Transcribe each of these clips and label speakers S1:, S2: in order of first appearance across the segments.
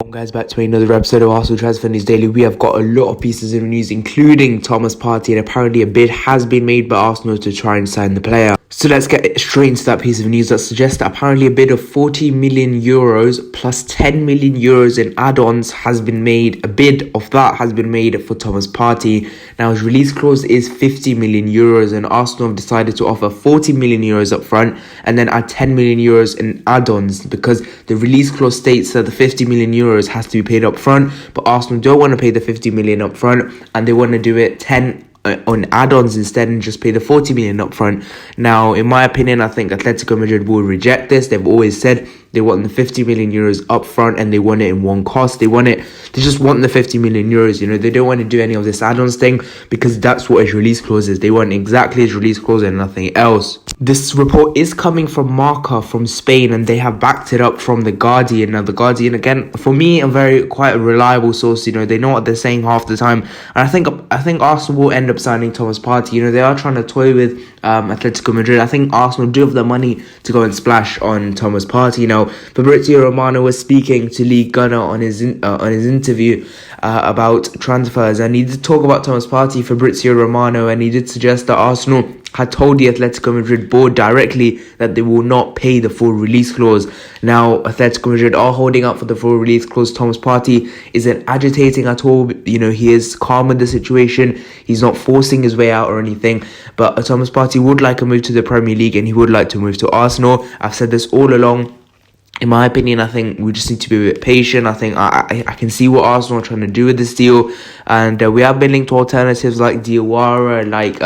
S1: Welcome guys back to another episode of Arsenal Transfer News Daily. We have got a lot of pieces of news including Thomas Partey, and apparently a bid has been made by Arsenal to try and sign the player. So let's get straight into that piece of news that suggests that apparently a bid of 40 million euros plus 10 million euros in add-ons has been made. A bid of that has been made for Thomas Partey. Now his release clause is 50 million euros and Arsenal have decided to offer 40 million euros up front and then add 10 million euros in add-ons, because the release clause states that the 50 million euros has to be paid up front, but Arsenal don't want to pay the 50 million up front and they want to do it 10 on add-ons instead and just pay the 40 million up front. Now in my opinion, I think Atletico Madrid will reject this. They've always said they want the 50 million euros up front and they want it in one cost. They just want the 50 million euros, they don't want to do any of this add-ons thing, because that's what his release clause is. They want exactly his release clause and nothing else. This report is coming from Marca from Spain and they have backed it up from The Guardian. Now The Guardian, again, for me, quite a reliable source. They know what they're saying half the time, and I think Arsenal will end up signing Thomas Partey. They are trying to toy with Atletico Madrid. I think Arsenal do have the money to go and splash on Thomas Partey. Now Fabrizio Romano was speaking to League Gunner on his interview about transfers, and he did talk about Thomas Partey, Fabrizio Romano, and he did suggest that Arsenal had told the Atletico Madrid board directly that they will not pay the full release clause. Now Atletico Madrid are holding up for the full release clause. Thomas Partey isn't agitating at all. He is calm with the situation. He's not forcing his way out or anything, but Thomas Partey would like a move to the Premier League and he would like to move to Arsenal. I've said this all along. In my opinion, I think we just need to be a bit patient. I think I can see what Arsenal are trying to do with this deal. And we have been linked to alternatives like Diawara, like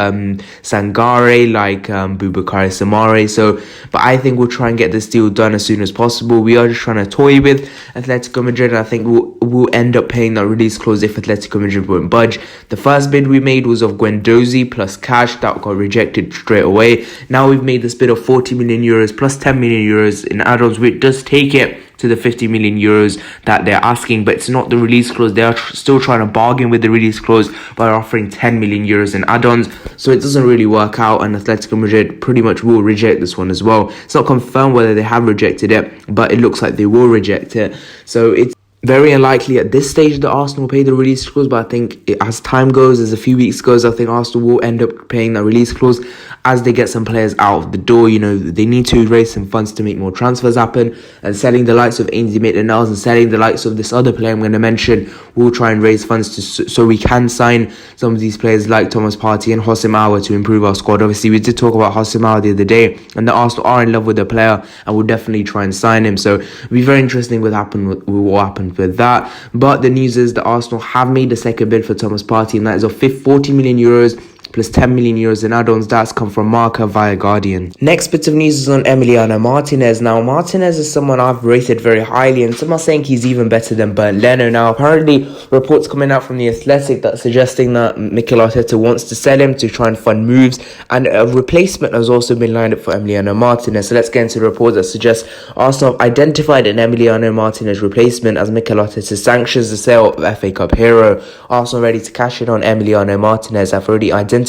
S1: Sangare, like Boubacar Samare. But I think we'll try and get this deal done as soon as possible. We are just trying to toy with Atletico Madrid. And I think we'll end up paying that release clause if Atletico Madrid won't budge. The first bid we made was of Guendouzi plus cash. That got rejected straight away. Now we've made this bid of 40 million euros plus 10 million euros in add-ons, which does take it to the 50 million euros that they're asking, but it's not the release clause. They are still trying to bargain with the release clause by offering 10 million euros in add-ons, so it doesn't really work out, and Atletico Madrid pretty much will reject this one as well. It's not confirmed whether they have rejected it, but it looks like they will reject it, so it's very unlikely at this stage that Arsenal will pay the release clause, but I think as time goes, as a few weeks goes, I think Arsenal will end up paying that release clause as they get some players out of the door. They need to raise some funds to make more transfers happen, and selling the likes of Ainsley Maitland-Niles and selling the likes of this other player I'm going to mention will try and raise funds so we can sign some of these players like Thomas Partey and Houssem Aouar to improve our squad. Obviously, we did talk about Houssem Aouar the other day, and the Arsenal are in love with the player and will definitely try and sign him. So it'll be very interesting what happened with that. But the news is that Arsenal have made a second bid for Thomas Partey, and that is of 40 million euros plus 10 million euros in add-ons. That's come from Marca via Guardian. Next bit of news is on Emiliano Martinez. Now, Martinez is someone I've rated very highly, and some are saying he's even better than Bernd Leno. Now, apparently, reports coming out from The Athletic that suggesting that Mikel Arteta wants to sell him to try and fund moves, and a replacement has also been lined up for Emiliano Martinez. So let's get into the report that suggests Arsenal have identified an Emiliano Martinez replacement as Mikel Arteta sanctions the sale of FA Cup hero. Arsenal ready to cash in on Emiliano Martinez have already identified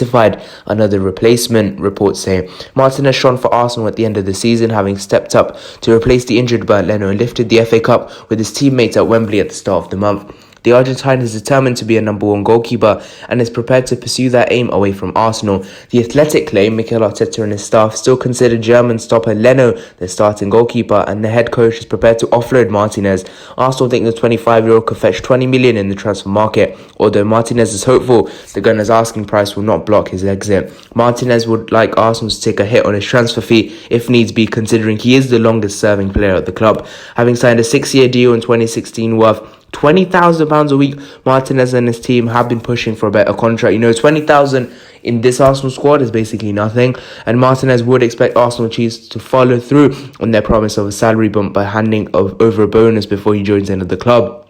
S1: another replacement, reports say. Martinez shone for Arsenal at the end of the season, having stepped up to replace the injured Bernd Leno and lifted the FA Cup with his teammates at Wembley at the start of the month. The Argentine is determined to be a number one goalkeeper and is prepared to pursue that aim away from Arsenal. The Athletic claim Mikel Arteta and his staff still consider German stopper Leno their starting goalkeeper, and the head coach is prepared to offload Martinez. Arsenal think the 25-year-old could fetch 20 million in the transfer market, although Martinez is hopeful the Gunners' asking price will not block his exit. Martinez would like Arsenal to take a hit on his transfer fee if needs be, considering he is the longest serving player at the club. Having signed a 6-year deal in 2016 worth £20,000 a week, Martinez and his team have been pushing for a better contract. 20,000 in this Arsenal squad is basically nothing, and Martinez would expect Arsenal chiefs to follow through on their promise of a salary bump by handing over a bonus before he joins into the club.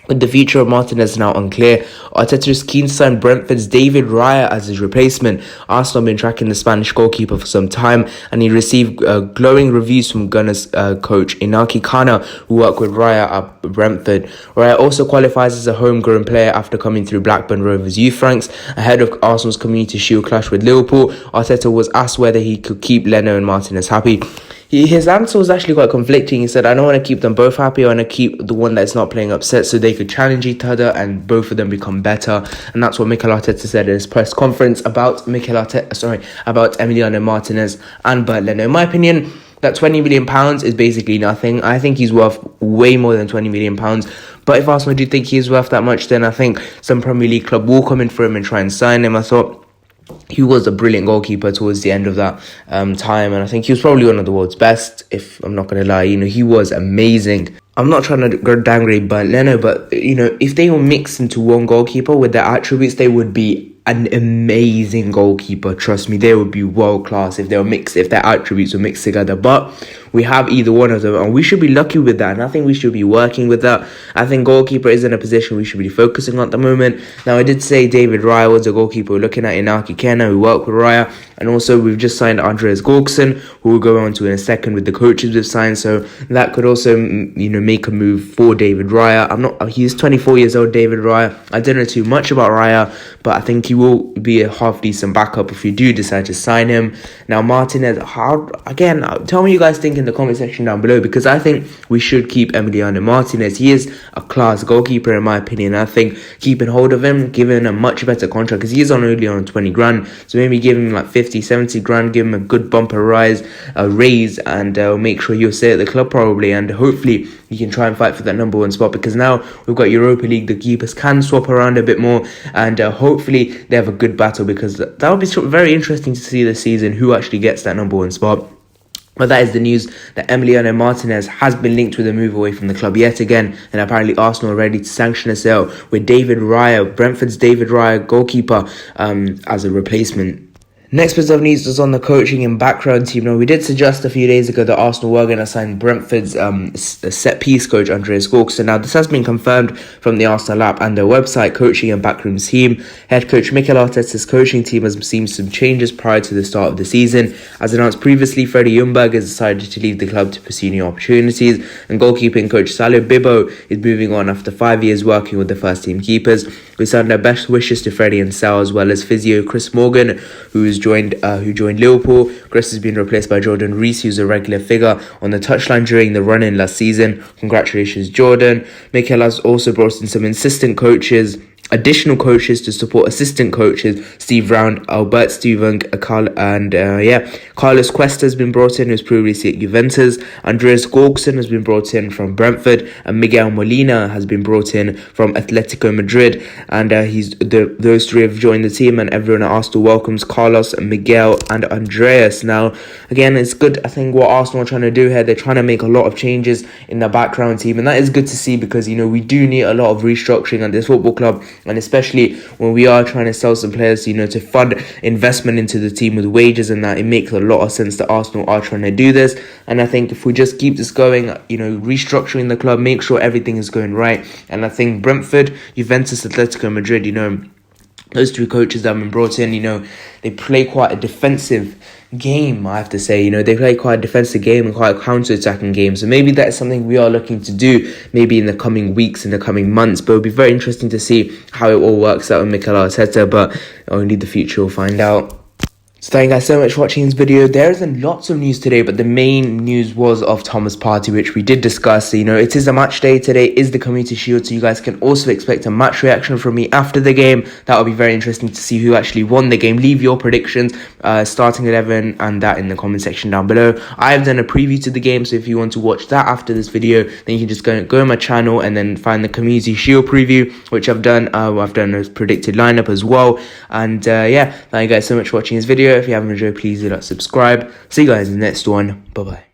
S1: With the future of Martinez now unclear, Arteta is keen to sign Brentford's David Raya as his replacement. Arsenal have been tracking the Spanish goalkeeper for some time, and he received glowing reviews from Gunners coach Inaki Kana, who worked with Raya at Brentford. Raya also qualifies as a homegrown player after coming through Blackburn Rovers youth ranks. Ahead of Arsenal's Community Shield clash with Liverpool, Arteta was asked whether he could keep Leno and Martinez happy. his answer was actually quite conflicting. He said, I don't want to keep them both happy. I want to keep the one that's not playing upset so they could challenge each other and both of them become better. And that's what Mikel Arteta said in his press conference about Emiliano Martinez and Bernd Leno. In my opinion, that £20 million is basically nothing. I think he's worth way more than £20 million. But if Arsenal do think he's worth that much, then I think some Premier League club will come in for him and try and sign him. I thought he was a brilliant goalkeeper towards the end of that time. And I think he was probably one of the world's best, if I'm not going to lie. He was amazing. I'm not trying to downgrade Bernd Leno, but, if they were mixed into one goalkeeper with their attributes, they would be an amazing goalkeeper. Trust me, they would be world class if their attributes were mixed together. But we have either one of them, and we should be lucky with that, and I think we should be working with that. I think goalkeeper isn't a position we should be focusing on at the moment. Now, I did say David Raya was a goalkeeper we're looking at, Inaki Kenna, who worked with Raya, and also we've just signed Andreas Gorgson, who we'll go on to in a second with the coaches we've signed, so that could also, make a move for David Raya. He's 24 years old, David Raya. I don't know too much about Raya, but I think he will be a half-decent backup if you do decide to sign him. Now, Martinez, tell me you guys think in the comment section down below, because I think we should keep Emiliano Martinez. He is a class goalkeeper in my opinion. I think keeping hold of him, giving him a much better contract, because he is only on 20 grand, so maybe give him like 50-70 grand, give him a good bumper raise, and make sure you'll stay at the club probably, and hopefully you can try and fight for that number one spot, because now we've got Europa League, the keepers can swap around a bit more, and hopefully they have a good battle, because that would be very interesting to see this season who actually gets that number one spot. But that is the news that Emiliano Martinez has been linked with a move away from the club yet again, and apparently Arsenal are ready to sanction a sale with David Raya, Brentford's David Raya, goalkeeper, as a replacement. Next bit of news was on the coaching and background team. Now, we did suggest a few days ago that Arsenal were going to sign Brentford's set-piece coach, Andreas Gorgson. Now, this has been confirmed from the Arsenal app and their website, coaching and backroom team. Head coach Mikel Arteta's coaching team has seen some changes prior to the start of the season. As announced previously, Freddie Ljungberg has decided to leave the club to pursue new opportunities, and goalkeeping coach Salou Bibo is moving on after 5 years working with the first-team keepers. We send our best wishes to Freddie and Sal, as well as physio Chris Morgan, who joined Liverpool. Chris has been replaced by Jordan Rees, who's a regular figure on the touchline during the run-in last season. Congratulations, Jordan. Mikel has also brought in some additional coaches to support assistant coaches: Steve Round, Albert Stuyven, Carlos Cuesta has been brought in, who's previously at Juventus. Andreas Gorgson has been brought in from Brentford, and Miguel Molina has been brought in from Atletico Madrid. And those three have joined the team, and everyone at Arsenal welcomes Carlos, Miguel, and Andreas. Now, again, it's good. I think what Arsenal are trying to do here, they're trying to make a lot of changes in the background team, and that is good to see, because we do need a lot of restructuring at this football club. And especially when we are trying to sell some players, to fund investment into the team with wages and that, it makes a lot of sense that Arsenal are trying to do this. And I think if we just keep this going, restructuring the club, make sure everything is going right. And I think Brentford, Juventus, Atletico Madrid, those three coaches that have been brought in, they play quite a defensive game, I have to say. They play quite a defensive game and quite a counter-attacking game. So maybe that's something we are looking to do maybe in the coming weeks, in the coming months. But it'll be very interesting to see how it all works out with Mikel Arteta. But only the future will find out. So thank you guys so much for watching this video. There isn't lots of news today, but the main news was of Thomas Partey, which we did discuss. It is a match day today, is the Community Shield, so you guys can also expect a match reaction from me after the game. That will be very interesting to see who actually won the game. Leave your predictions, starting 11 and that in the comment section down below. I have done a preview to the game, so if you want to watch that after this video, then you can just go on my channel and then find the Community Shield preview, which I've done. I've done a predicted lineup as well. And thank you guys so much for watching this video. If you haven't enjoyed, please do subscribe. See you guys in the next one. Bye bye.